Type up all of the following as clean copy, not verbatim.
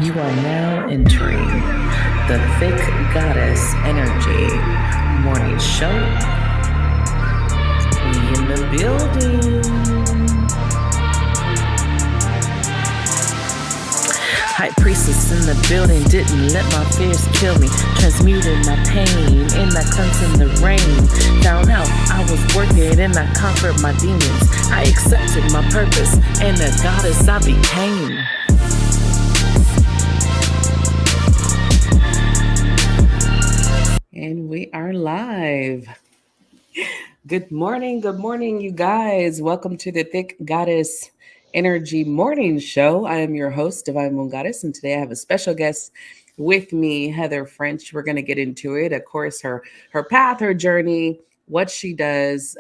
You are now entering the Thick Goddess Energy Morning Show. We in the building. High priestess in the building, didn't let my fears kill me. Transmuted my pain in that cleanse in the rain. Found out I was working and I conquered my demons. I accepted my purpose and the goddess I became. And we are live. Good morning, you guys. Welcome to the Thick Goddess Energy Morning Show. I am your host, Divine Moon Goddess, and today I have a special guest with me, Heather French. We're going to get into it. Of course, her path, her journey, what she does.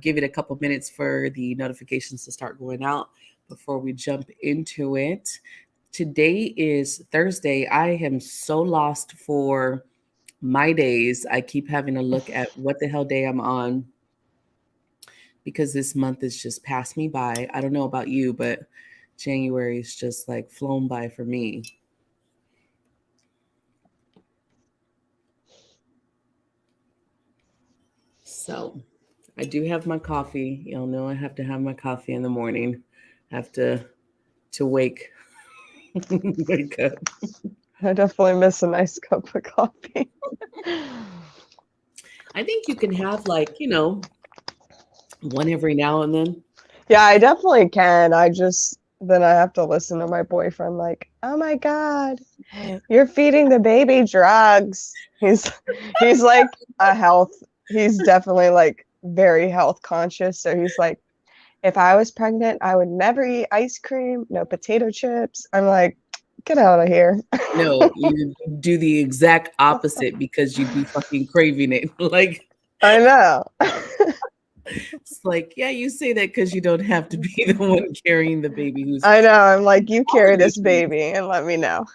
Give it a couple minutes for the notifications to start going out before we jump into it. Today is Thursday. I am so lost for my days. I keep having to look at what the hell day I'm on because this month has just passed me by. I don't know about you, but January is just like flown by for me. So I do have my coffee. Y'all know I have to have my coffee in the morning. I have to wake wake up. I definitely miss a nice cup of coffee. I think you can have one every now and then. Yeah, I definitely can. Then I have to listen to my boyfriend like, "Oh my God, you're feeding the baby drugs." He's like he's definitely like very health conscious. So he's like, if I was pregnant, I would never eat ice cream, no potato chips. I'm like, get out of here. No, you do the exact opposite because you'd be fucking craving it. Like, I know. it's like, yeah, you say that because you don't have to be the one carrying the baby who's. I know. I'm like, you all the carry this nutrients. baby and let me know.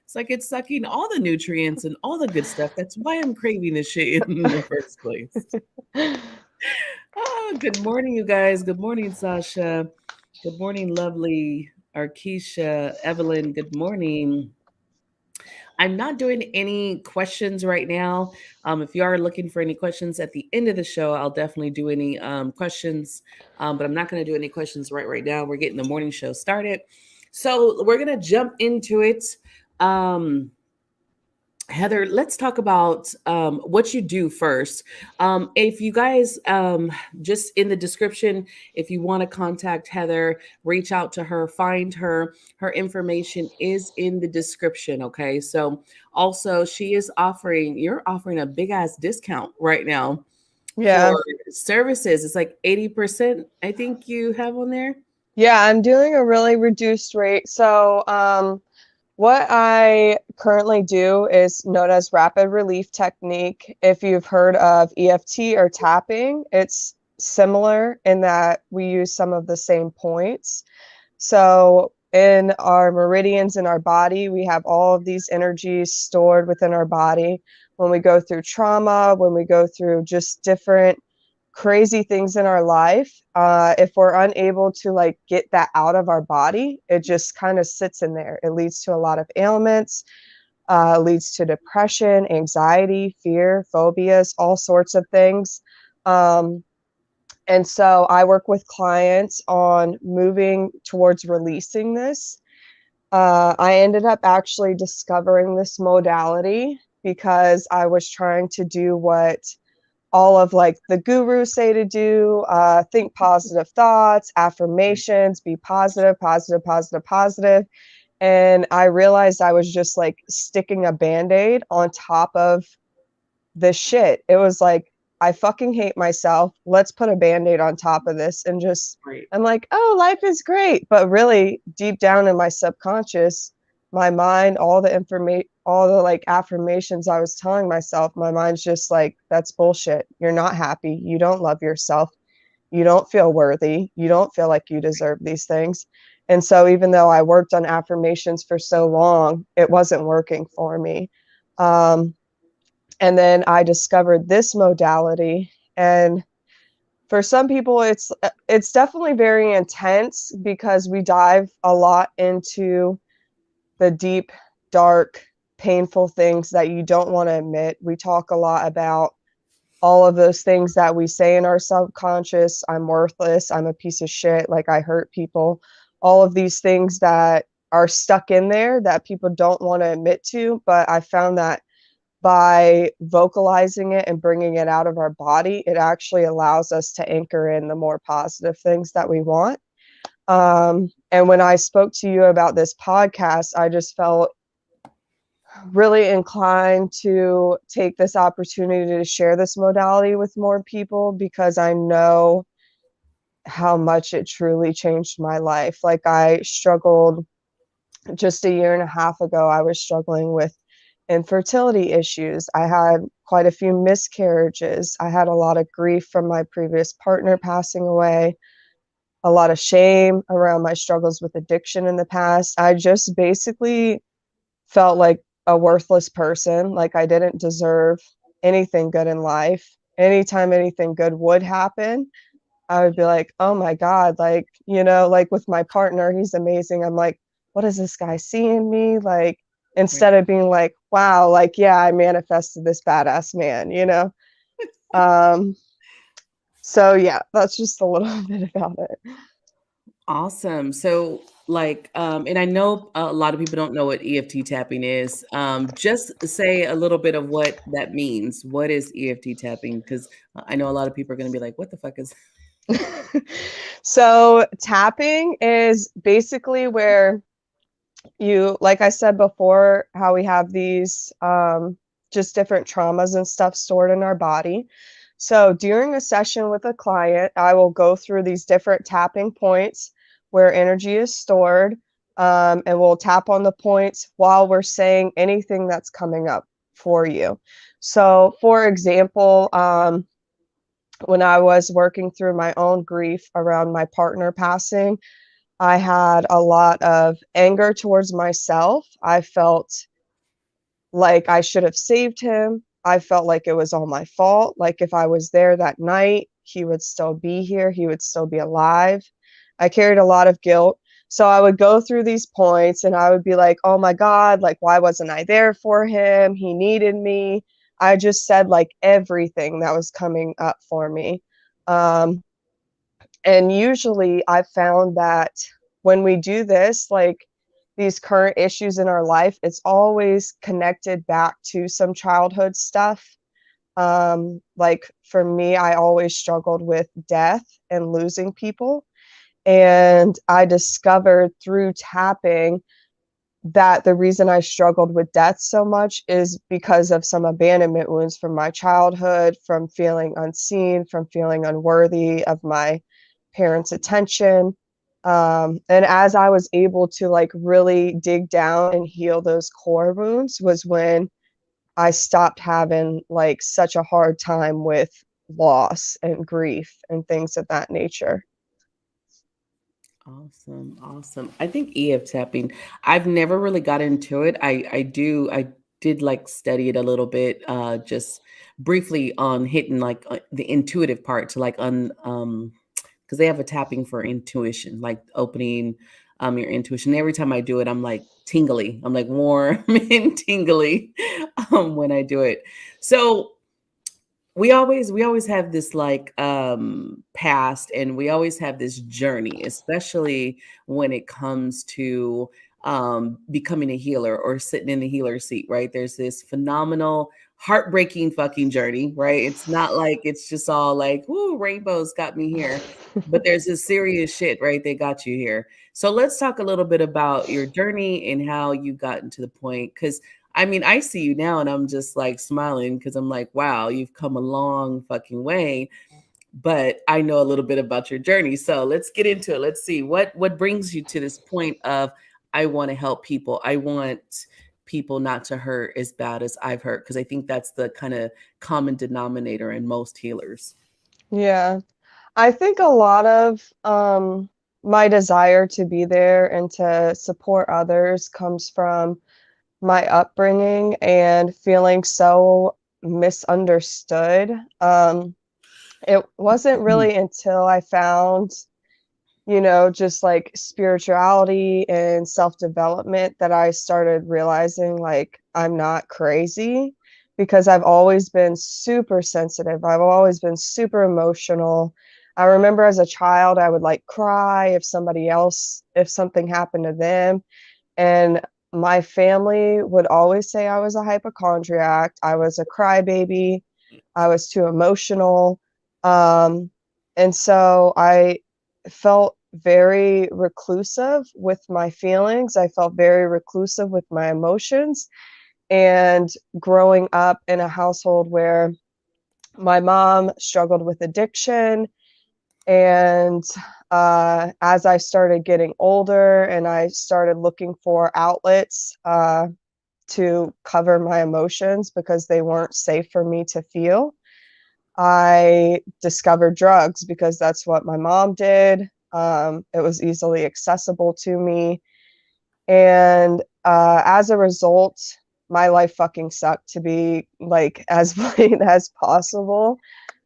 It's like it's sucking all the nutrients and all the good stuff. That's why I'm craving this shit in the first place. Oh, good morning, you guys. Good morning, Sasha. Good morning, lovely Arkisha, Evelyn. Good morning. I'm not doing any questions right now. If you are looking for any questions at the end of the show, I'll definitely do any questions. But I'm not going to do any questions right now. We're getting the morning show started. So we're going to jump into it. Heather, let's talk about what you do first. If you guys, just in the description, if you want to contact Heather, reach out to her, find her. Her information is in the description. Okay. So also, you're offering a big ass discount right now Yeah. for services. It's like 80%, I think you have on there. Yeah, I'm doing a really reduced rate. So, what I currently do is known as rapid relief technique. If you've heard of EFT or tapping, it's similar in that we use some of the same points. So, in our meridians in our body, we have all of these energies stored within our body. When we go through trauma, when we go through just different crazy things in our life, if we're unable to like get that out of our body, it just kind of sits in there. It leads to a lot of ailments, leads to depression, anxiety, fear, phobias, all sorts of things. And so I work with clients on moving towards releasing this. I ended up actually discovering this modality because I was trying to do what all of like the gurus say to do, think positive thoughts, affirmations, be positive, positive, positive, positive. And I realized I was just like sticking a band-aid on top of the shit. It was like, I fucking hate myself. Let's put a band-aid on top of this and just, Right. I'm like, oh, life is great. But really deep down in my subconscious, my mind, all the information, all the like affirmations I was telling myself, my mind's just like, that's bullshit. You're not happy. You don't love yourself. You don't feel worthy. You don't feel like you deserve these things. And so even though I worked on affirmations for so long, it wasn't working for me. And then I discovered this modality, and for some people it's definitely very intense because we dive a lot into the deep, dark, painful things that you don't want to admit. We talk a lot about all of those things that we say in our subconscious. I'm worthless, I'm a piece of shit, like I hurt people. All of these things that are stuck in there that people don't want to admit to, but I found that by vocalizing it and bringing it out of our body, it actually allows us to anchor in the more positive things that we want. And when I spoke to you about this podcast, I just felt really inclined to take this opportunity to share this modality with more people because I know how much it truly changed my life. Like, I struggled just a year and a half ago, I was struggling with infertility issues. I had quite a few miscarriages. I had a lot of grief from my previous partner passing away, a lot of shame around my struggles with addiction in the past. I just basically felt like a worthless person, like I didn't deserve anything good in life. Anytime anything good would happen, I would be like, "Oh my God," like, like with my partner, he's amazing. I'm like, "What does this guy see in me?" Like, Right. instead of being like, "Wow, like, yeah, I manifested this badass man." Um, so yeah, that's just a little bit about it. Awesome. So, like, and I know a lot of people don't know what EFT tapping is. Just say a little bit of what that means. What is EFT tapping? Because I know a lot of people are going to be like, "What the fuck is?" So tapping is basically where you, like I said before, how we have these just different traumas and stuff stored in our body. So during a session with a client, I will go through these different tapping points where energy is stored, and we'll tap on the points while we're saying anything that's coming up for you. So, for example, when I was working through my own grief around my partner passing, I had a lot of anger towards myself. I felt like I should have saved him. I felt like it was all my fault. Like, if I was there that night, he would still be here, he would still be alive. I carried a lot of guilt. So I would go through these points and I would be like, "Oh my God, like, why wasn't I there for him? He needed me." I just said like everything that was coming up for me. Um, and usually I found that when we do this, like, these current issues in our life, it's always connected back to some childhood stuff. Like for me, I always struggled with death and losing people. And I discovered through tapping that the reason I struggled with death so much is because of some abandonment wounds from my childhood, from feeling unseen, from feeling unworthy of my parents' attention. And as I was able to like really dig down and heal those core wounds was when I stopped having like such a hard time with loss and grief and things of that nature. Awesome, awesome. I think EF tapping, I've never really got into it. I did like study it a little bit, just briefly on hitting like the intuitive part to like because they have a tapping for intuition, like opening your intuition. Every time I do it, I'm like tingly. I'm like warm and tingly when I do it. So we always have this like past, and we always have this journey, especially when it comes to becoming a healer or sitting in the healer seat, right? There's this phenomenal heartbreaking fucking journey, right? It's not like it's just all like, whoo, rainbows got me here, but there's this serious shit, right? They got you here. So let's talk a little bit about your journey and how you gotten to the point, because I mean, I see you now and I'm just like smiling because I'm like, wow, you've come a long fucking way. But I know a little bit about your journey. So let's get into it. Let's see what brings you to this point of I want to help people. I want people not to hurt as bad as I've hurt. Because I think that's the kind of common denominator in most healers. Yeah. I think a lot of my desire to be there and to support others comes from my upbringing and feeling so misunderstood. It wasn't Mhm. really until I found just like spirituality and self-development that I started realizing like I'm not crazy because I've always been super sensitive. I've always been super emotional. I remember as a child, I would like cry if something happened to them. And my family would always say I was a hypochondriac. I was a crybaby. I was too emotional. Um, and so I felt very reclusive with my feelings. I felt very reclusive with my emotions. And growing up in a household where my mom struggled with addiction, and as I started getting older and I started looking for outlets to cover my emotions because they weren't safe for me to feel, I discovered drugs because that's what my mom did. It was easily accessible to me. And as a result, my life fucking sucked, to be like as plain as possible.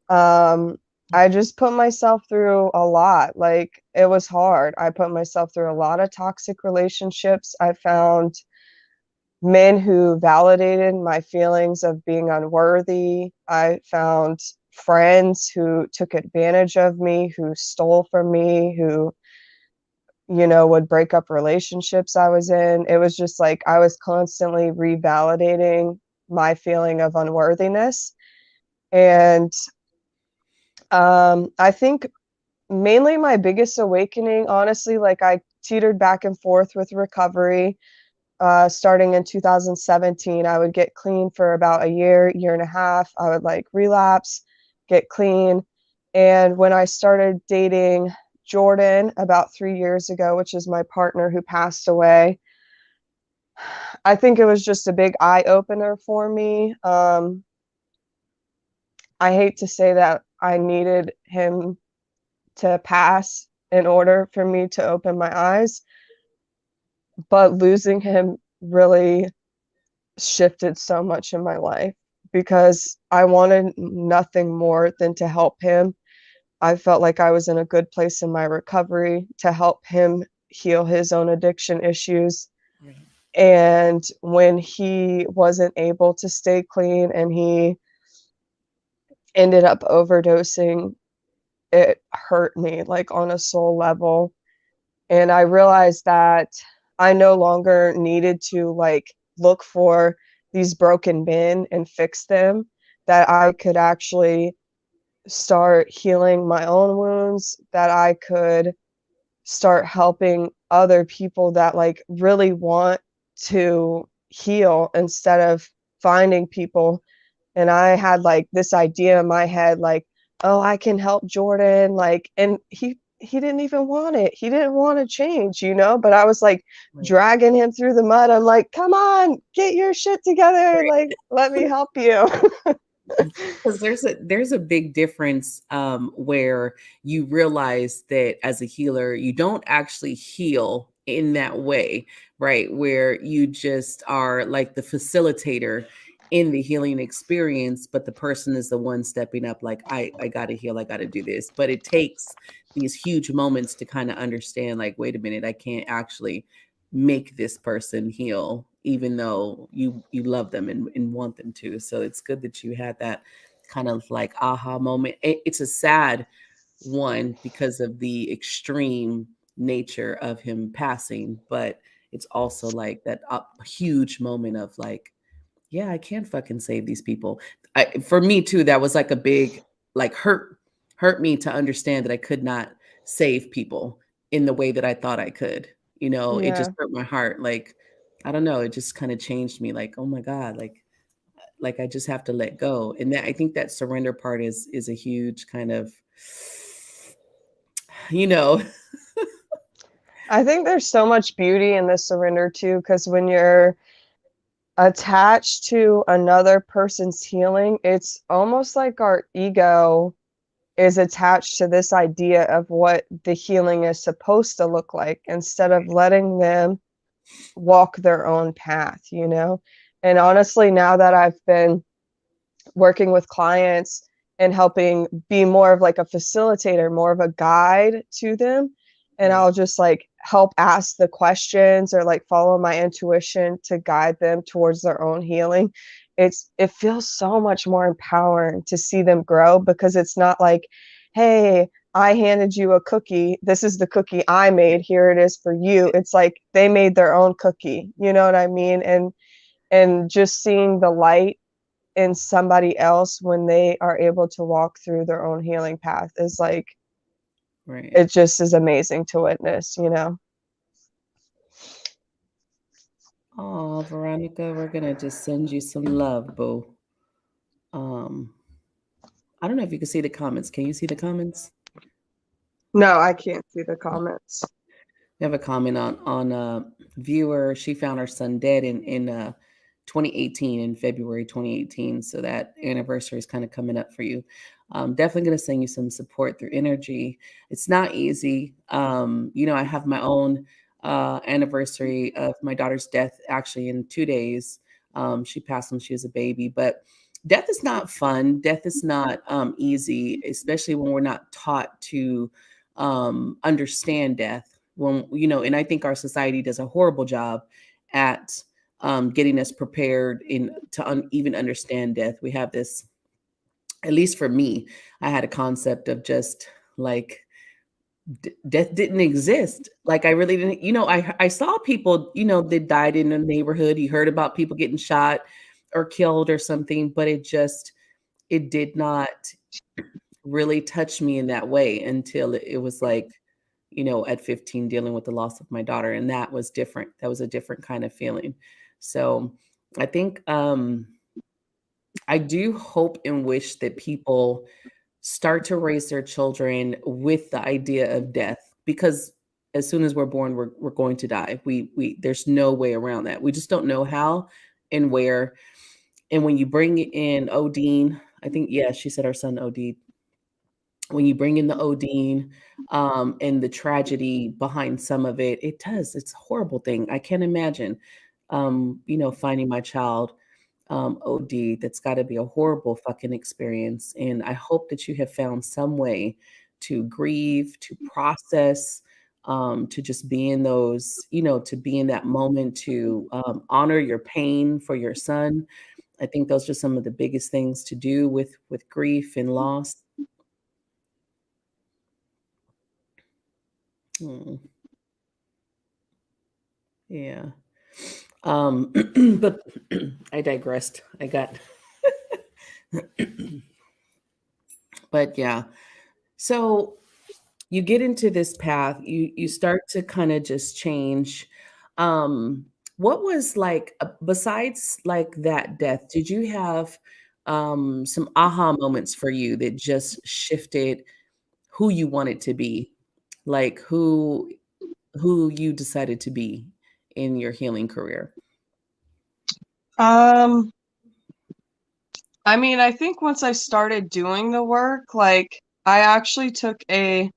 um I just put myself through a lot. Like, it was hard. I put myself through a lot of toxic relationships. I found men who validated my feelings of being unworthy. I found friends who took advantage of me, who stole from me, who would break up relationships I was in. It was just like I was constantly revalidating my feeling of unworthiness. And I think mainly my biggest awakening, honestly, like I teetered back and forth with recovery. Starting in 2017, I would get clean for about a year and a half. I would like relapse, get clean. And when I started dating Jordan about 3 years ago, which is my partner who passed away, I think it was just a big eye opener for me. I hate to say that I needed him to pass in order for me to open my eyes, but losing him really shifted so much in my life because I wanted nothing more than to help him. I felt like I was in a good place in my recovery to help him heal his own addiction issues. Right. And when he wasn't able to stay clean and he ended up overdosing, it hurt me like on a soul level. And I realized that I no longer needed to like look for these broken men and fix them, that I could actually start healing my own wounds, that I could start helping other people that like really want to heal instead of finding people. And I had like this idea in my head, like, oh, I can help Jordan, like, and he didn't even want it. He didn't want to change, but I was like Right. dragging him through the mud. I'm like, come on, get your shit together, like, let me help you. Because there's a big difference where you realize that as a healer, you don't actually heal in that way, right? Where you just are like the facilitator in the healing experience, but the person is the one stepping up, like, I gotta heal, I gotta do this. But it takes these huge moments to kind of understand, like, wait a minute, I can't actually make this person heal even though you love them and want them to. So it's good that you had that kind of like aha moment. It's a sad one because of the extreme nature of him passing, but it's also like that huge moment of like, yeah, I can fucking save these people. For me too, that was like a big like hurt me to understand that I could not save people in the way that I thought I could. It just Yeah. hurt my heart. Like, I don't know, it just kind of changed me. Like, oh my God, like I just have to let go. And that, I think that surrender part is a huge kind of, you know, I think there's so much beauty in this surrender too, because when you're attached to another person's healing, it's almost like our ego is attached to this idea of what the healing is supposed to look like instead of letting them walk their own path. And honestly, now that I've been working with clients and helping be more of like a facilitator, more of a guide to them, and Right. I'll just like help ask the questions or like follow my intuition to guide them towards their own healing. It feels so much more empowering to see them grow because it's not like, hey, I handed you a cookie. This is the cookie I made. Here it is for you. It's like they made their own cookie. You know what I mean? And just seeing the light in somebody else when they are able to walk through their own healing path is like Right. it just is amazing to witness, you know. Oh, Veronica, we're gonna just send you some love, boo. Um, I don't know if you can see the comments. Can you see the comments? No, I can't see the comments. We have a comment on a viewer. She found her son dead in 2018, in February 2018. So that anniversary is kind of coming up for you. Definitely going to send you some support through energy. It's not easy. I have my own anniversary of my daughter's death actually in 2 days. She passed when she was a baby, but death is not fun. Death is not easy, especially when we're not taught to understand death. When and I think our society does a horrible job at getting us prepared in to even understand death. We have this, at least for me, I had a concept of just like death didn't exist. Like I really didn't, I saw people, that died in the neighborhood. You heard about people getting shot or killed or something, but it did not really touched me in that way until it was like, at 15 dealing with the loss of my daughter. And that was different. That was a different kind of feeling. So I think I do hope and wish that people start to raise their children with the idea of death because as soon as we're born, we're going to die. We there's no way around that. We just don't know how and where. And when you bring in Odine, I think, yeah, she said her son OD, when you bring in the Odine, and the tragedy behind some of it, it's a horrible thing. I can't imagine, finding my child, OD. That's gotta be a horrible fucking experience, and I hope that you have found some way to grieve, to process, to just be in those, to be in that moment, to, honor your pain for your son. I think those are some of the biggest things to do with grief and loss. Mm. Yeah. But I digressed. I got, but yeah. So you get into this path, you start to kind of just change. What was like, besides like that death, did you have some aha moments for you that just shifted who you wanted to be? Like who you decided to be in your healing career? Um, I mean, I think once I started doing the work, like I actually took a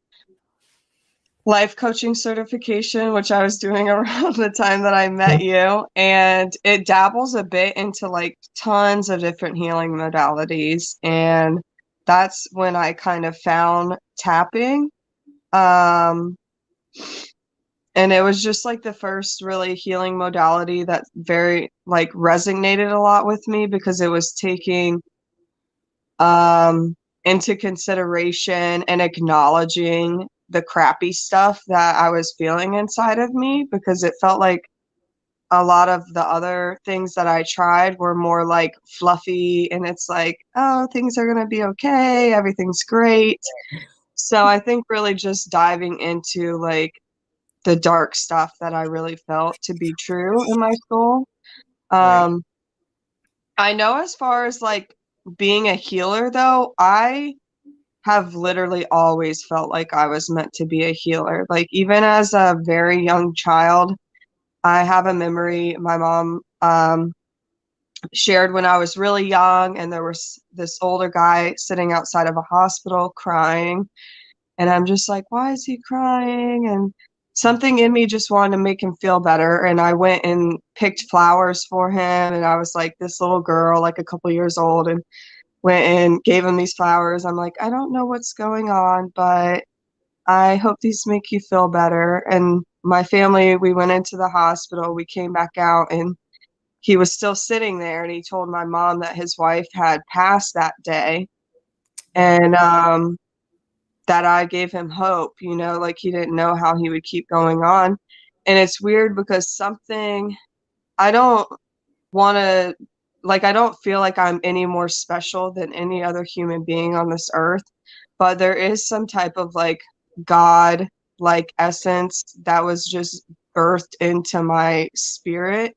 life coaching certification, which I was doing around the time that I met you, and it dabbles a bit into like tons of different healing modalities. And that's when I kind of found tapping. Um, and it was just like the first really healing modality that very like resonated a lot with me because it was taking um into consideration and acknowledging the crappy stuff that I was feeling inside of me because it felt like a lot of the other things that I tried were more like fluffy and it's like, oh, things are going to be okay, everything's great. So I think really just diving into like the dark stuff that I really felt to be true in my soul. Right. Um, I know as far as like being a healer, though, I have literally always felt like I was meant to be a healer. Like, even as a very young child, I have a memory my mom shared when I was really young, and there was this older guy sitting outside of a hospital crying. And I'm just like, why is he crying? And something in me just wanted to make him feel better. And I went and picked flowers for him. And I was like this little girl, like a couple years old, and went and gave him these flowers. I'm like, I don't know what's going on, but I hope these make you feel better. And my family, we went into the hospital, we came back out, and he was still sitting there, and he told my mom that his wife had passed that day. Oh, And that I gave him hope, like he didn't know how he would keep going on. And it's weird because I don't want to, like, I don't feel like I'm any more special than any other human being on this earth, but there is some type of like God like essence that was just birthed into my spirit.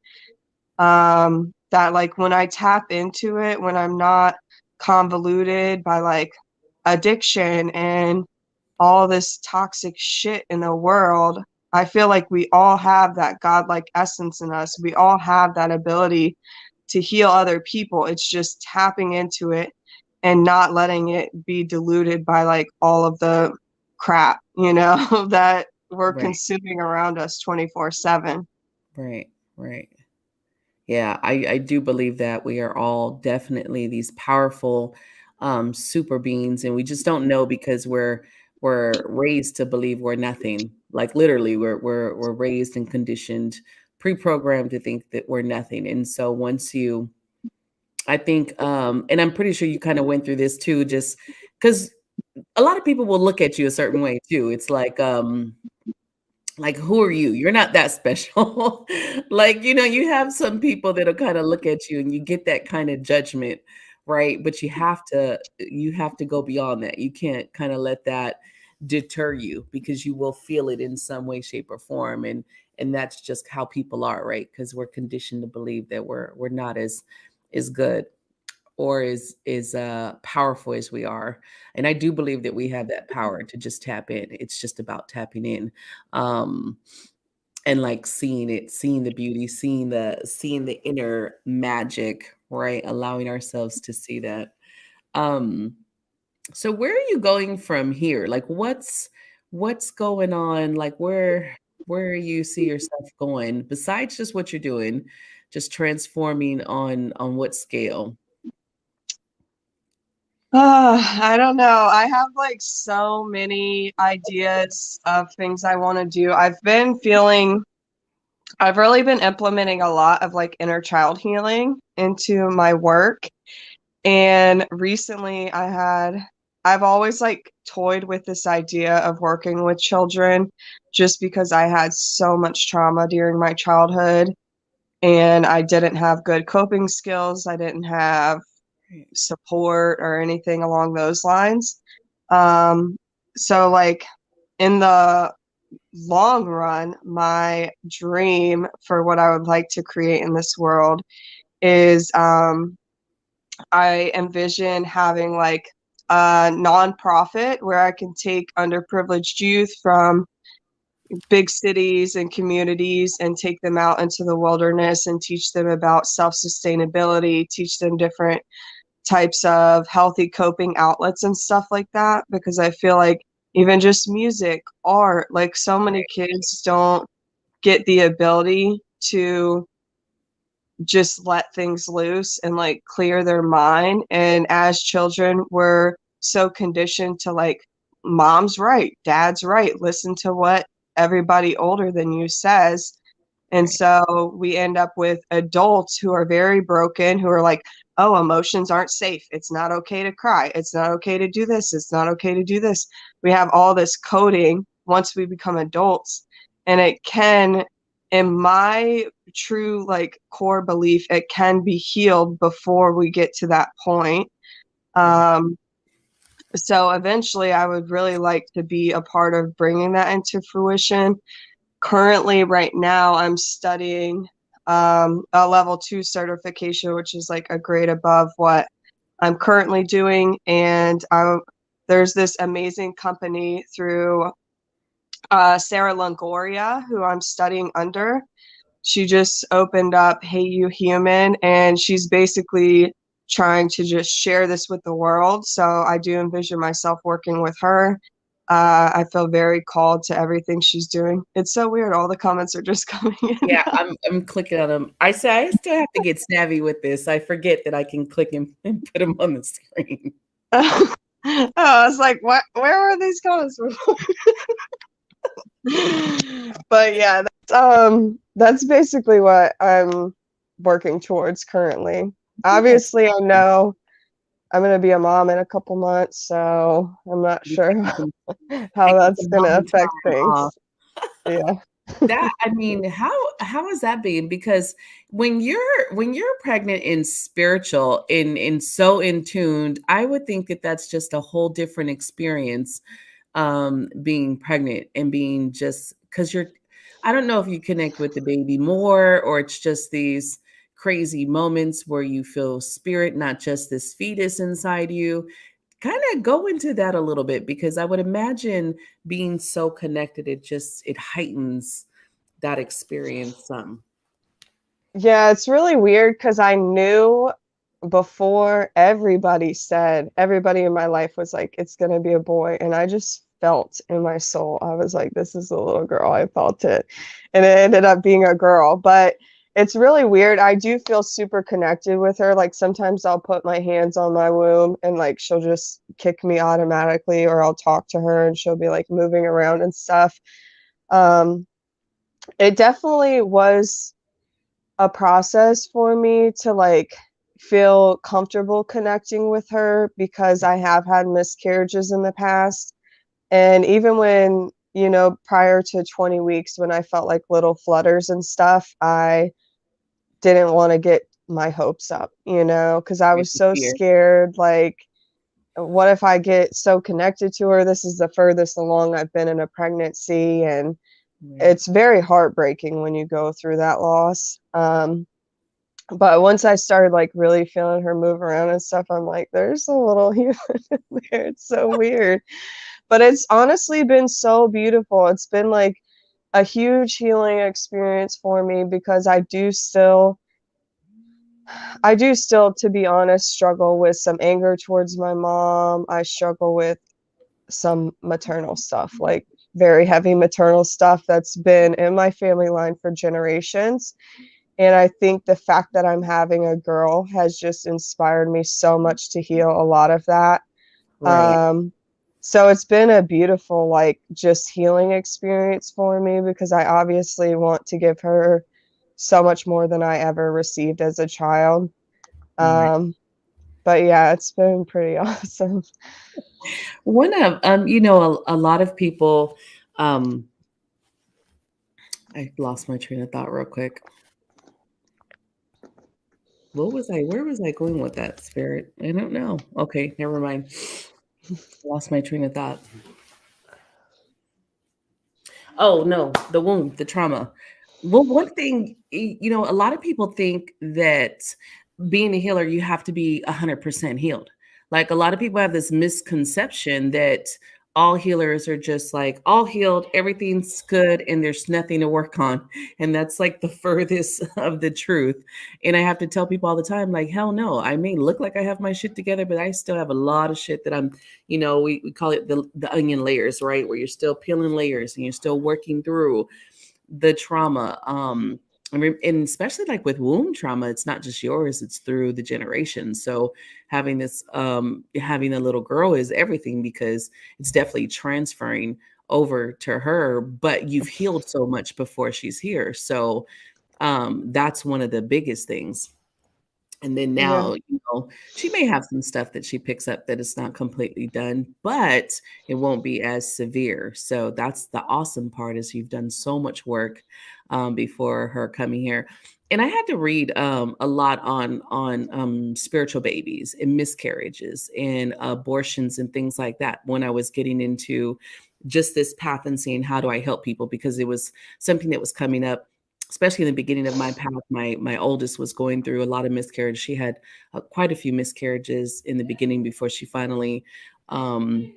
That like when I tap into it, when I'm not convoluted by like addiction and all this toxic shit in the world, I feel like we all have that godlike essence in us. We all have that ability to heal other people. It's just tapping into it and not letting it be diluted by like all of the crap, that we're right, consuming around us 24/7. right, right. Yeah, I do believe that we are all definitely these powerful super beings, and we just don't know because we're raised to believe we're nothing. Like literally, we're raised and conditioned, pre-programmed to think that we're nothing. And so once you, I think, and I'm pretty sure you kind of went through this too, just because a lot of people will look at you a certain way too. It's like who are you? You're not that special. Like, you have some people that'll kind of look at you and you get that kind of judgment, right? But you have to go beyond that. You can't kind of let that deter you because you will feel it in some way, shape, or form. And that's just how people are, right? Because we're conditioned to believe that we're not as good or is powerful as we are. And I do believe that we have that power to just tap in. It's just about tapping in. Um and like seeing it, seeing the beauty, seeing the inner magic, right? Allowing ourselves to see that. Um so where are you going from here? Like what's going on? Like where you see yourself going besides just what you're doing, just transforming on what scale? I don't know. I have like so many ideas of things I want to do. I've really been implementing a lot of like inner child healing into my work. And recently I've always like toyed with this idea of working with children just because I had so much trauma during my childhood and I didn't have good coping skills. I didn't have Right. support or anything along those lines. Um, so like in the long run, my dream for what I would like to create in this world is I envision having like a nonprofit where I can take underprivileged youth from big cities and communities and take them out into the wilderness and teach them about self-sustainability, teach them different types of healthy coping outlets and stuff like that, because I feel like even just music, art, like so many Right. kids don't get the ability to just let things loose and like clear their mind. And as children, we're so conditioned to like, mom's right, dad's right, listen to what everybody older than you says. And Right. so we end up with adults who are very broken, who are like, oh, emotions aren't safe. It's not okay to cry. It's not okay to do this. It's not okay to do this. We have all this coding once we become adults. And it can, in my true like core belief, it can be healed before we get to that point. Right. Um, so eventually, I would really like to be a part of bringing that into fruition. Currently, right now, I'm studying a level 2 certification, which is like a grade above what I'm currently doing. And there's this amazing company through Sarah Longoria, who I'm studying under. She just opened up Hey You Human, and she's basically trying to just share this with the world. So I do envision myself working with her. I feel very called to everything she's doing. It's so weird. All the comments are just coming in. Yeah, I'm clicking on them. I say I still have to get snazzy with this. I forget that I can click and put them on the screen. I was like, what? Where were these comments from? But yeah, that's basically what I'm working towards currently. I think that's Obviously, I know I'm gonna be a mom in a couple months, so I'm not you sure how taking that's some gonna mommy affect time off. things. Yeah. That I mean, how is that being? Because when you're pregnant and spiritual and so in tuned, I would think that that's just a whole different experience, being pregnant and being just because you're. I don't know if you connect with the baby more or it's just these crazy moments where you feel spirit, not just this fetus inside you. Kind of go into that a little bit because I would imagine being so connected, it heightens that experience some. Yeah, it's really weird because I knew before everybody in my life was like, it's gonna be a boy. And I just felt in my soul, I was like, this is a little girl. I felt it. And it ended up being a girl. But it's really weird. I do feel super connected with her. Like sometimes I'll put my hands on my womb and like she'll just kick me automatically, or I'll talk to her and she'll be like moving around and stuff. Um, it definitely was a process for me to like feel comfortable connecting with her because I have had miscarriages in the past. And even when, prior to 20 weeks, when I felt like little flutters and stuff, I didn't want to get my hopes up, because I Right, was the so fear. scared. Like, what if I get so connected to her? This is the furthest along I've been in a pregnancy. And Right. it's very heartbreaking when you go through that loss. But once I started like really feeling her move around and stuff, I'm like, there's a little human in there. It's so weird. But it's honestly been so beautiful. It's been like a huge healing experience for me because I do still, to be honest, struggle with some anger towards my mom. I struggle with some maternal stuff, like very heavy maternal stuff that's been in my family line for generations. And I think the fact that I'm having a girl has just inspired me so much to heal a lot of that. Right. Um, so it's been a beautiful, like, just healing experience for me because I obviously want to give her so much more than I ever received as a child. Right. Um, but yeah, it's been pretty awesome. One of a lot of people, um I lost my train of thought real quick. Where was I going with that spirit? I don't know. Okay, never mind. Lost my train of thought. Oh no, the wound, the trauma. Well, one thing, a lot of people think that being a healer, you have to be 100% healed. Like a lot of people have this misconception that all healers are just like all healed, everything's good, and there's nothing to work on. And that's like the furthest of the truth. And I have to tell people all the time, like, hell no, I may look like I have my shit together, but I still have a lot of shit that we call it the onion layers, right? Where you're still peeling layers and you're still working through the trauma. And especially like with womb trauma, it's not just yours, it's through the generations. So having a little girl is everything because it's definitely transferring over to her, but you've healed so much before she's here. So that's one of the biggest things. And then Yeah. now, she may have some stuff that she picks up that is not completely done, but it won't be as severe. So that's the awesome part is you've done so much work before her coming here. And I had to read a lot on spiritual babies and miscarriages and abortions and things like that when I was getting into just this path and seeing how do I help people because it was something that was coming up especially in the beginning of my path. My oldest was going through a lot of miscarriage. She had quite a few miscarriages in the beginning before she finally um,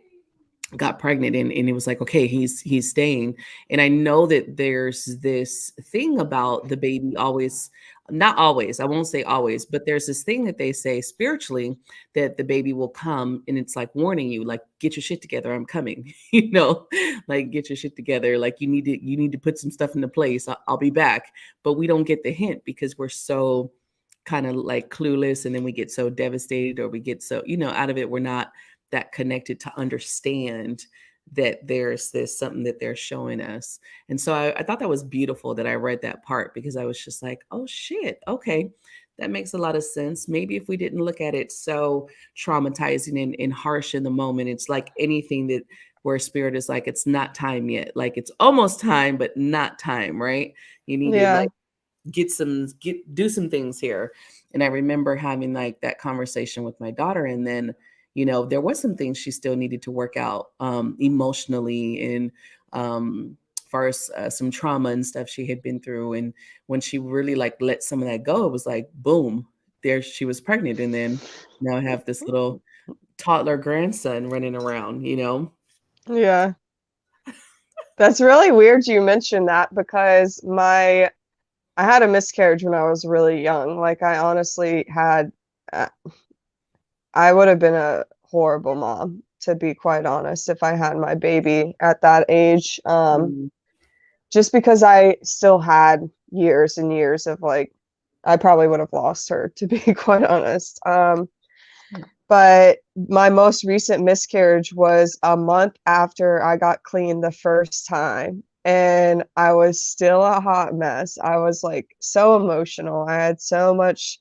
got pregnant, and it was like, okay, he's staying. And I know that there's this thing about the baby always, not always, I won't say always, but there's this thing that they say spiritually that the baby will come and it's like warning you, like, get your shit together, I'm coming. Like, get your shit together, like you need to put some stuff into place. I'll be back. But we don't get the hint because we're so kind of like clueless, and then we get so devastated or we get so out of it, we're not that connected to understand that there's this something that they're showing us. And so I thought that was beautiful that I read that part, because I was just like, oh shit, okay, that makes a lot of sense. Maybe if we didn't look at it so traumatizing and harsh in the moment, it's like anything that where spirit is like, it's not time yet. Like it's almost time, but not time, right? You need to Yeah. like do some things here. And I remember having like that conversation with my daughter, and then there was some things she still needed to work out emotionally, and far as some trauma and stuff she had been through. And when she really like let some of that go, it was like boom, there she was pregnant. And then now I have this little toddler grandson running around. Yeah. That's really weird you mentioned that because I had a miscarriage when I was really young. Like I honestly had uh, I would have been a horrible mom, to be quite honest, if I had my baby at that age. Mm, Just because I still had years and years of like I probably would have lost her, to be quite honest. But my most recent miscarriage was a month after I got clean the first time. And I was still a hot mess. I was like so emotional. I had so much.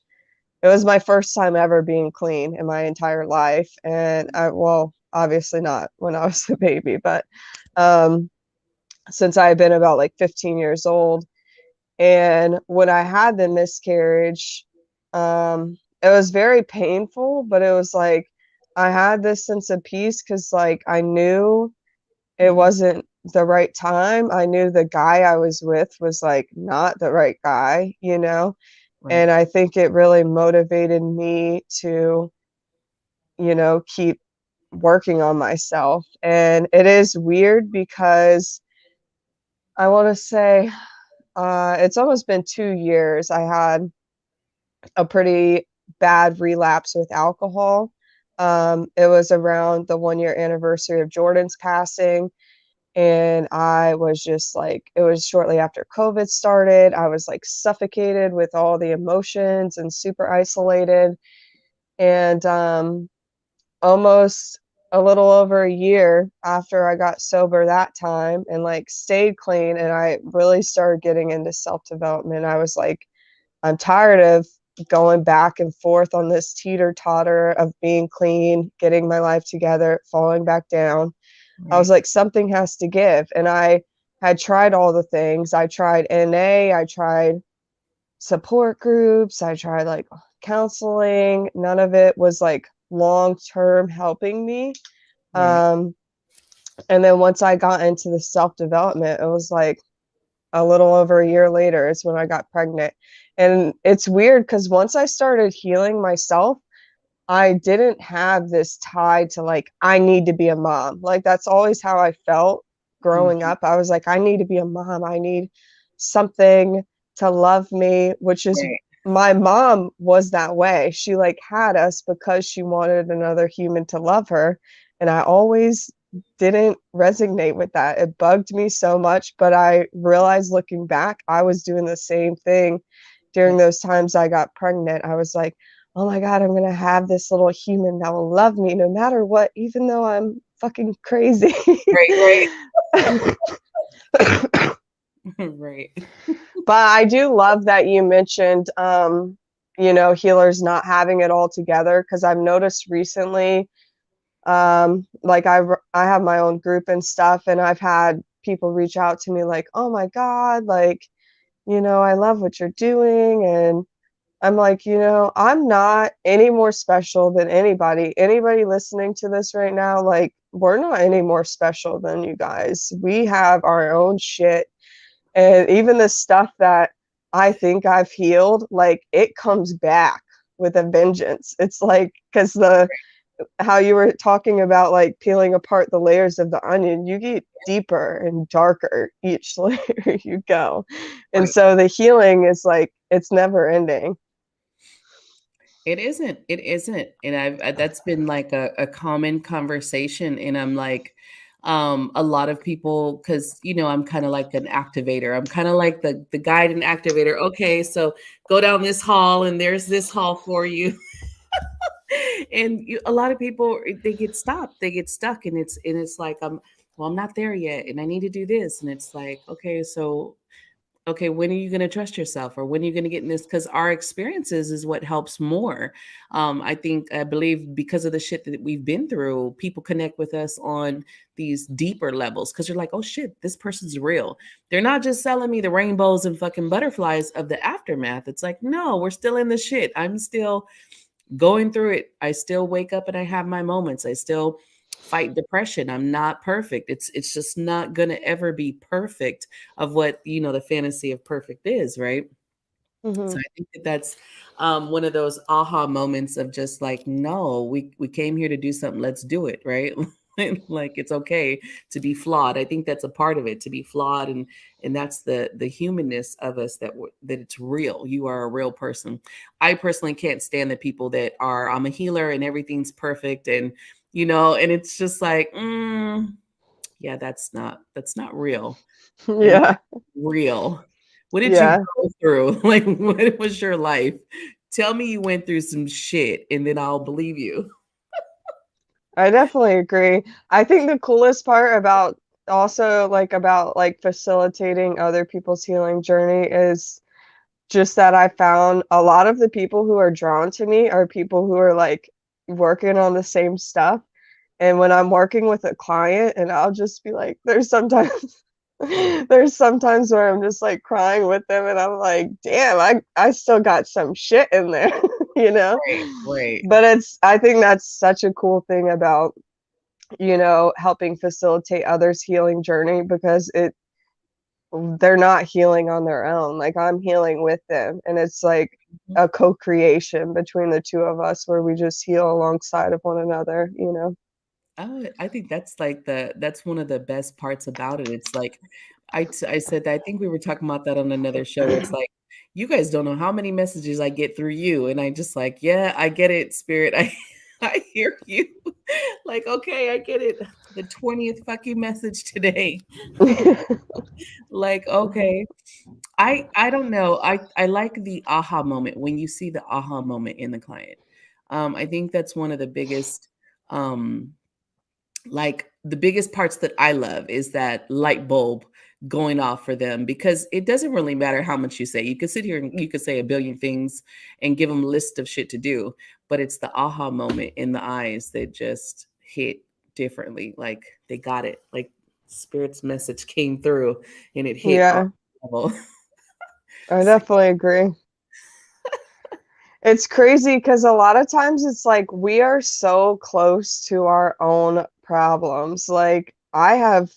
It was my first time ever being clean in my entire life. And well, obviously not when I was a baby, but um, since I had been about like 15 years old. And when I had the miscarriage, it was very painful, but it was like I had this sense of peace because like I knew it mm, wasn't the right time. I knew the guy I was with was like not the right guy, you know? right, And I think it really motivated me to, keep working on myself. And it is weird because I want to say it's almost been 2 years. I had a pretty bad relapse with alcohol. It was around the 1 year anniversary of Jordan's passing. And I was just like, it was shortly after COVID started. I was like suffocated with all the emotions and super isolated. And almost a little over a year after I got sober that time and like stayed clean, and I really started getting into self development, I was like, I'm tired of going back and forth on this teeter totter of being clean, getting my life together, falling back down. I was right, like, something has to give. And I had tried all the things. I tried NA, I tried support groups, I tried like counseling. None of it was like long term helping me. right. Um, and then once I got into the self development, it was like a little over a year later is when I got pregnant. And it's weird because once I started healing myself, I didn't have this tie to like, I need to be a mom. Like, that's always how I felt growing Mhm, up. I was like, I need to be a mom. I need something to love me, which is right, my mom was that way. She like had us because she wanted another human to love her. And I always didn't resonate with that. It bugged me so much. But I realized looking back, I was doing the same thing during right, those times I got pregnant. I was like, oh my God, I'm gonna have this little human that will love me no matter what, even though I'm fucking crazy. right, But right, right, I do love that you mentioned, healers not having it all together because I've noticed recently, like I have my own group and stuff, and I've had people reach out to me like, oh my God, like, I love what you're doing, and I'm like, I'm not any more special than anybody. Anybody listening to this right now, like, we're not any more special than you guys. We have our own shit. And even the stuff that I think I've healed, like, it comes back with a vengeance. It's like, because how you were talking about like peeling apart the layers of the onion, you get deeper and darker each layer you go. And right. so the healing is like, it's never ending. It isn't. It isn't. And that's been like a common conversation. And I'm like, a lot of people, because I'm kind of like an activator. I'm kind of like the guide and activator. Okay, so go down this hall, and there's this hall for you. And a lot of people, they get stopped, they get stuck, and it's like, well, I'm not there yet, and I need to do this, and it's like, okay, so okay, when are you going to trust yourself, or when are you going to get in this? Because our experiences is what helps more. I believe because of the shit that we've been through, people connect with us on these deeper levels, because you're like, oh shit, this person's real. They're not just selling me the rainbows and fucking butterflies of the aftermath. It's like, no, we're still in the shit. I'm still going through it. I still wake up and I have my moments. I still fight depression. I'm not perfect. It's just not going to ever be perfect of what, the fantasy of perfect is, right? So Mhm. I think that that's one of those aha moments of just like, no, we came here to do something. Let's do it, right? Like it's okay to be flawed. I think that's a part of it, to be flawed, and that's the humanness of us, that it's real. You are a real person. I personally can't stand the people that are, I'm a healer and everything's perfect, and and it's just like, yeah, that's not real. What Yeah. real? What did you Yeah. go through? Like, what was your life? Tell me you went through some shit, and then I'll believe you. I definitely agree. I think the coolest part about also about facilitating other people's healing journey is just that I found a lot of the people who are drawn to me are people who are like working on the same stuff. And when I'm working with a client and I'll just be like, there's sometimes there's sometimes where I'm just like crying with them and I'm like, damn, I still got some shit in there, you know? Right, right, But I think that's such a cool thing about, helping facilitate others' healing journey because they're not healing on their own. Like I'm healing with them. And it's like mhm. a co-creation between the two of us where we just heal alongside of one another, I think that's one of the best parts about it. It's like, I said that, I think we were talking about that on another show, where it's like, you guys don't know how many messages I get through you, and I just like, yeah, I get it, spirit. I hear you. Like, okay, I get it. The 20th fucking message today. Like, okay. I don't know. I like the aha moment, when you see the aha moment in the client. I think that's one of the biggest, um like the biggest parts that I love is that light bulb going off for them, because it doesn't really matter how much you say. You could sit here and you could say a billion things and give them a list of shit to do, but it's the aha moment in the eyes that just hit differently. Like they got it. Like spirit's message came through and it hit on Yeah, level. I It's like, definitely agree. It's crazy because a lot of times it's like we are so close to our own problems. Like I have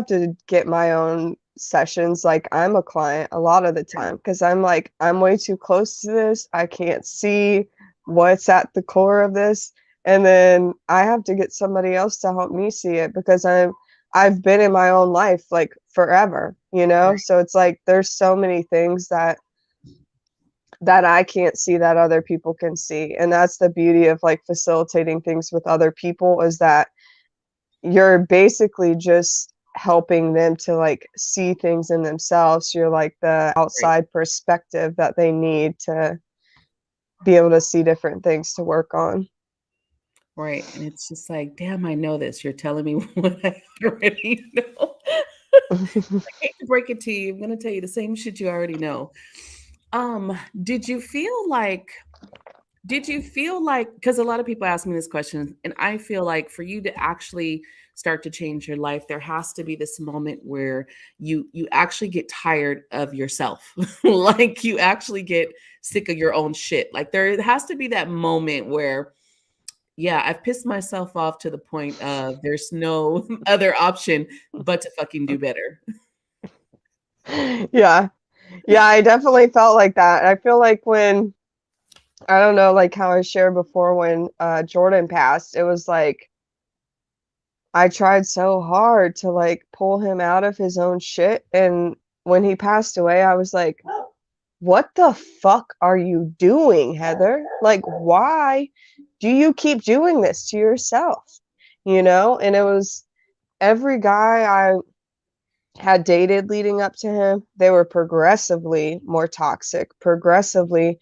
to get my own sessions like I'm a client a lot of the time because I'm like I'm way too close to this. I can't see what's at the core of this. And then I have to get somebody else to help me see it because I've been in my own life like forever, you know? right, So it's like there's so many things that I can't see that other people can see. And that's the beauty of like facilitating things with other people is that you're basically just helping them to like see things in themselves. You're like the right, outside perspective that they need to be able to see different things to work on. right. And it's just like, damn, I know this. You're telling me what I already know. I hate to break it to you. I'm gonna tell you the same shit you already know. Um, did you feel like because a lot of people ask me this question, and I feel like for you to actually start to change your life, there has to be this moment where you actually get tired of yourself. Like you actually get sick of your own shit. Like there has to be that moment where, yeah, I've pissed myself off to the point of there's no other option but to fucking do better. Yeah. Yeah, I definitely felt like that. I feel like when I don't know, like how I shared before when Jordan passed, it was like I tried so hard to like pull him out of his own shit. And when he passed away, I was like, what the fuck are you doing, Heather? Like, why do you keep doing this to yourself? You know? And it was every guy I had dated leading up to him, they were progressively more toxic, progressively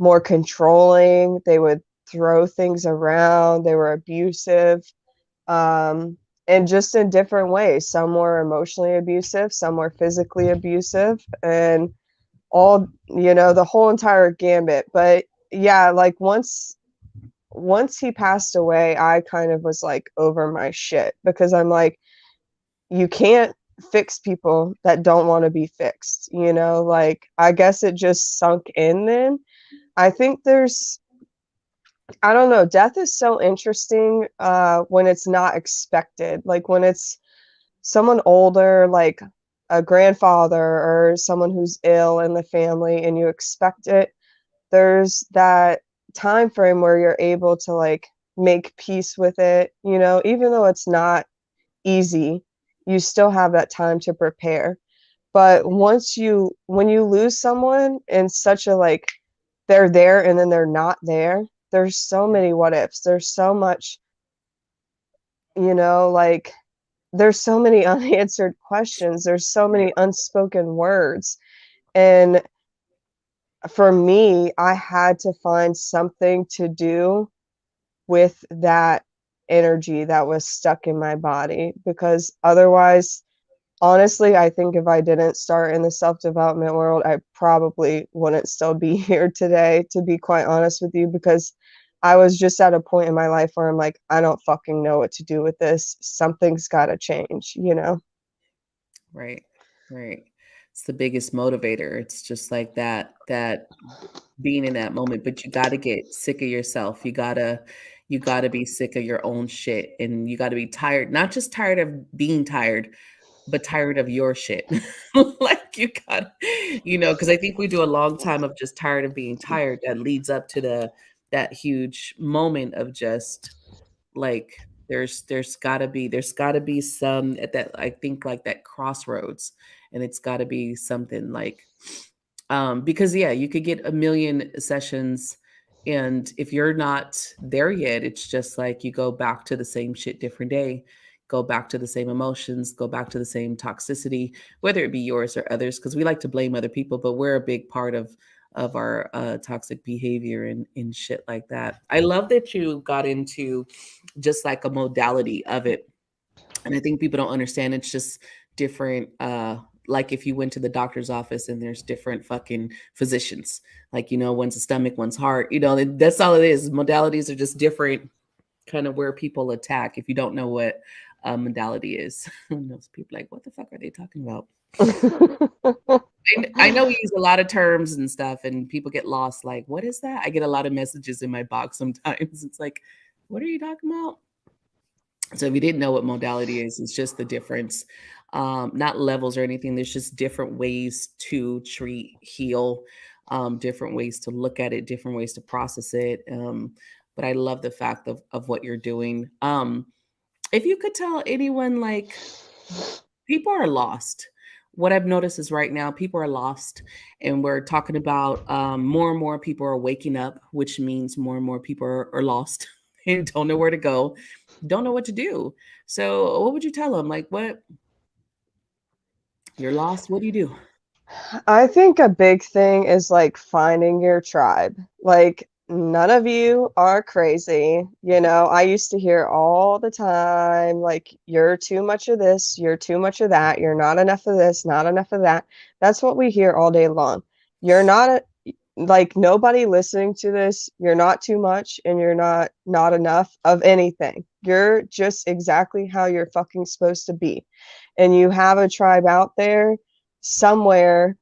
more controlling. They would throw things around, they were abusive, um, and just in different ways. Some were emotionally abusive, some were physically abusive, and all, the whole entire gambit. But yeah, like once he passed away, I kind of was like over my shit because I'm like, you can't fix people that don't want to be fixed, like I guess it just sunk in then. I think I don't know, death is so interesting when it's not expected, like when it's someone older, like a grandfather or someone who's ill in the family and you expect it. There's that time frame where you're able to like make peace with it, even though it's not easy, you still have that time to prepare. But when you lose someone in such a like, they're there and then they're not there, there's so many what ifs. There's so much, like there's so many unanswered questions. There's so many unspoken words. And for me, I had to find something to do with that energy that was stuck in my body because otherwise, honestly, I think if I didn't start in the self-development world, I probably wouldn't still be here today, to be quite honest with you, because I was just at a point in my life where I'm like, I don't fucking know what to do with this. Something's got to change. Right. Right. It's the biggest motivator. It's just like that being in that moment, but you got to get sick of yourself. You got to be sick of your own shit, and you got to be tired, not just tired of being tired, but tired of your shit. Like you got, because I think we do a long time of just tired of being tired that leads up to that huge moment of just like there's got to be some at that, I think, like that crossroads, and it's got to be something like because yeah, you could get a million sessions, and if you're not there yet, it's just like you go back to the same shit different day, go back to the same emotions, go back to the same toxicity, whether it be yours or others, because we like to blame other people, but we're a big part of our toxic behavior and shit like that. I love that you got into just like a modality of it, and I think people don't understand it's just different. Like if you went to the doctor's office and there's different fucking physicians, like, one's a stomach, one's heart, that's all it is. Modalities are just different, kind of where people attack. If you don't know what a modality is, those people like, what the fuck are they talking about? I know we use a lot of terms and stuff, and people get lost. Like, what is that? I get a lot of messages in my box sometimes. It's like, what are you talking about? So if you didn't know what modality is, it's just the difference, not levels or anything. There's just different ways to treat, heal, different ways to look at it, different ways to process it. But I love the fact of what you're doing. If you could tell anyone, like, people are lost. What I've noticed is right now people are lost, and we're talking about more and more people are waking up, which means more and more people are lost and don't know where to go, don't know what to do. So, what would you tell them? Like, what, you're lost? What do you do? I think a big thing is like finding your tribe. Like, none of you are crazy. I used to hear all the time, like, you're too much of this, you're too much of that, you're not enough of this, not enough of that. That's what we hear all day long. You're not like, nobody listening to this, you're not too much and you're not enough of anything. You're just exactly how you're fucking supposed to be. And you have a tribe out there somewhere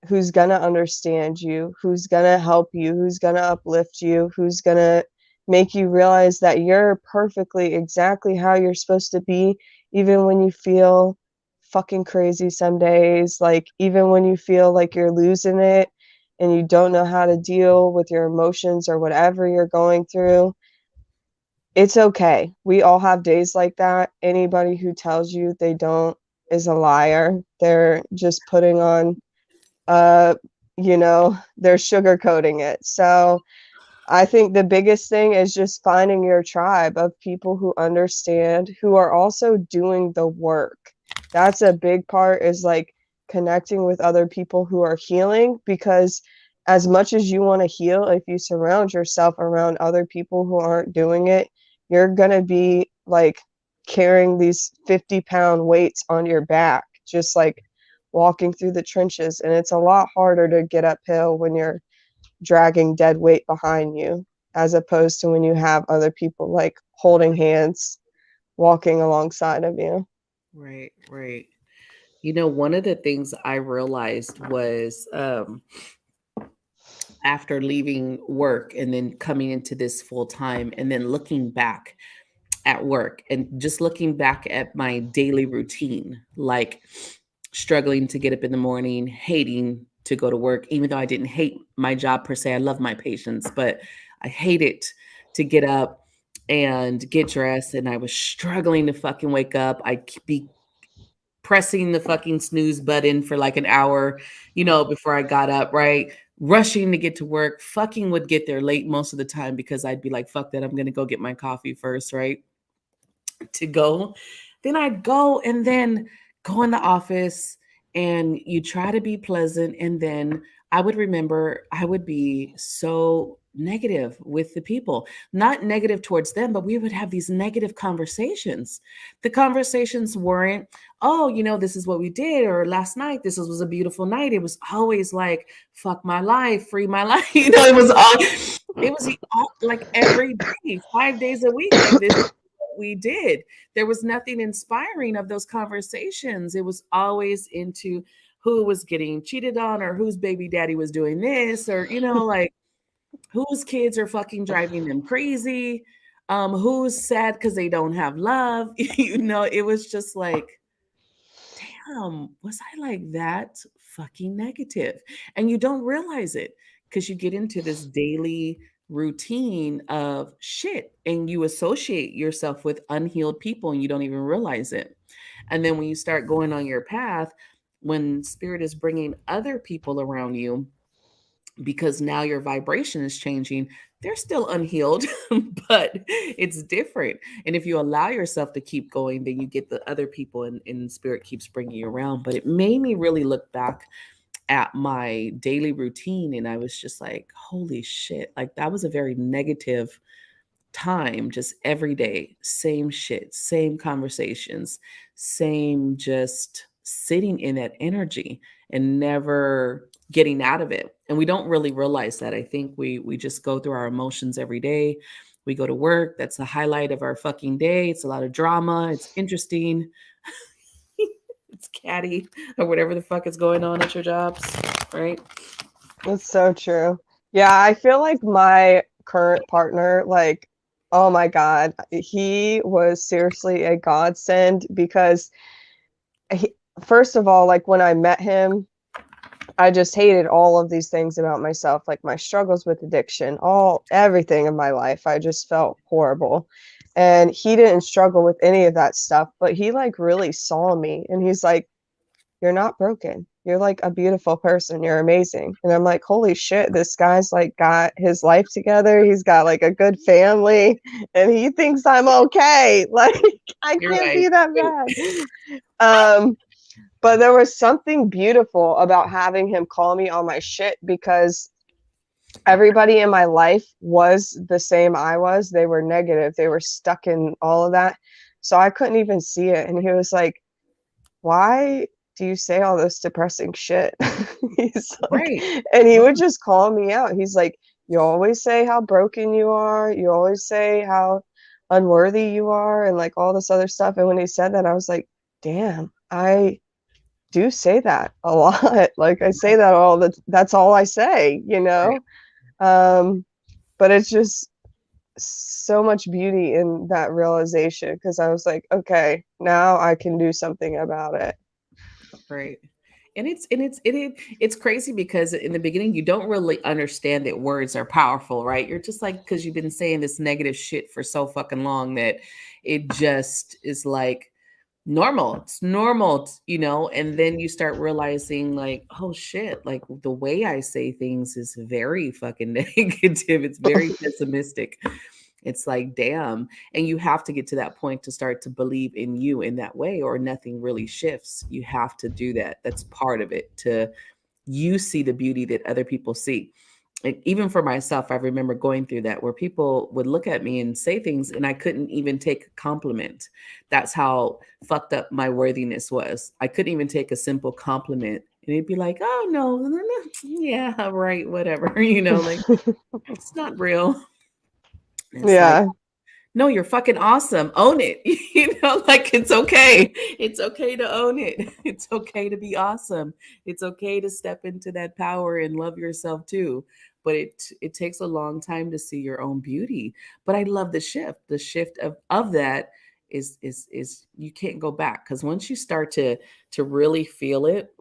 who's going to understand you, who's going to help you, who's going to uplift you, who's going to make you realize that you're perfectly exactly how you're supposed to be, even when you feel fucking crazy some days, like even when you feel like you're losing it and you don't know how to deal with your emotions or whatever you're going through. It's okay. We all have days like that. Anybody who tells you they don't is a liar. They're just putting on uh, they're sugarcoating it. So I think the biggest thing is just finding your tribe of people who understand, who are also doing the work. That's a big part, is like connecting with other people who are healing, because as much as you want to heal, if you surround yourself around other people who aren't doing it, you're going to be like carrying these 50-pound weights on your back, just like walking through the trenches. And it's a lot harder to get uphill when you're dragging dead weight behind you, as opposed to when you have other people like holding hands, walking alongside of you. Right, right. You know, one of the things I realized was after leaving work and then coming into this full time and then looking back at work and just looking back at my daily routine, like struggling to get up in the morning, hating to go to work, even though I didn't hate my job per se. I love my patients, but I hated to get up and get dressed. And I was struggling to fucking wake up. I'd be pressing the fucking snooze button for like an hour, before I got up, right? Rushing to get to work, fucking would get there late most of the time because I'd be like, fuck that, I'm gonna go get my coffee first, right? To go. Then I'd go and then go in the office and you try to be pleasant. And then I would remember I would be so negative with the people, not negative towards them, but we would have these negative conversations. The conversations weren't, oh, this is what we did, or last night, this was a beautiful night. It was always like, fuck my life, free my life. It was all like every day, 5 days a week, like this we did. There was nothing inspiring of those conversations. It was always into who was getting cheated on or whose baby daddy was doing this or, like whose kids are fucking driving them crazy, who's sad because they don't have love. It was just like, damn, was I like that fucking negative? And you don't realize it because you get into this daily routine of shit and you associate yourself with unhealed people and you don't even realize it. And then when you start going on your path, when spirit is bringing other people around you, because now your vibration is changing, they're still unhealed, but it's different. And if you allow yourself to keep going, then you get the other people and spirit keeps bringing you around. But it made me really look back at my daily routine and I was just like, holy shit, like that was a very negative time, just every day, same shit, same conversations, same just sitting in that energy and never getting out of it. And we don't really realize that. I think we just go through our emotions every day. We go to work, that's the highlight of our fucking day. It's a lot of drama, it's interesting. It's catty or whatever the fuck is going on at your jobs, right? That's so true. Yeah, I feel like my current partner, like, oh my God, he was seriously a godsend because he, first of all, like when I met him, I just hated all of these things about myself, like my struggles with addiction, everything in my life. I just felt horrible. And he didn't struggle with any of that stuff, but he like really saw me and he's like, you're not broken. You're like a beautiful person. You're amazing. And I'm like, holy shit, this guy's like got his life together. He's got like a good family and he thinks I'm okay. Like I You're can't like, be that bad. Um, but there was something beautiful about having him call me on my shit because everybody in my life was the same I was. They were negative. They were stuck in all of that. So I couldn't even see it. And he was like, why do you say all this depressing shit? He's like, right, and he would right, just call me out. He's like, you always say how broken you are. You always say how unworthy you are and like all this other stuff. And when he said that, I was like, damn, I do say that a lot. Like I say that that's all I say, you right. know? Um, but it's just so much beauty in that realization because I was like, okay, now I can do something about it. Right. And it's crazy because in the beginning you don't really understand that words are powerful, right? You're just like, because you've been saying this negative shit for so fucking long that it just is like normal. It's normal, and then you start realizing like, oh shit, like the way I say things is very fucking negative. It's very pessimistic. It's like, damn. And you have to get to that point to start to believe in you in that way, or nothing really shifts. You have to do that. That's part of it, to you see the beauty that other people see. And even for myself, I remember going through that where people would look at me and say things and I couldn't even take a compliment. That's how fucked up my worthiness was. I couldn't even take a simple compliment. And it'd be like, oh, no, no, no, yeah, right, whatever. Like, it's not real. And it's like, Yeah. no, you're fucking awesome. Own it. Like, it's okay. It's okay to own it. It's okay to be awesome. It's okay to step into that power and love yourself too. But it takes a long time to see your own beauty. But I love the shift. The shift of that is you can't go back, because once you start to really feel it,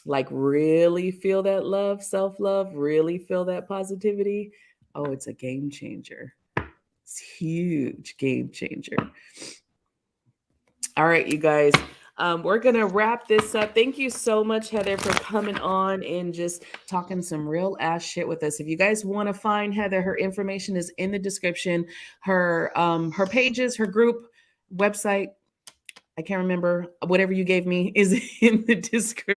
like really feel that love, self-love, really feel that positivity, oh, it's a game changer. It's huge game changer. All right, you guys. We're gonna wrap this up. Thank you so much, Heather, for coming on and just talking some real ass shit with us. If you guys want to find Heather, her information is in the description. Her pages, her group, website, I can't remember, whatever you gave me is in the description.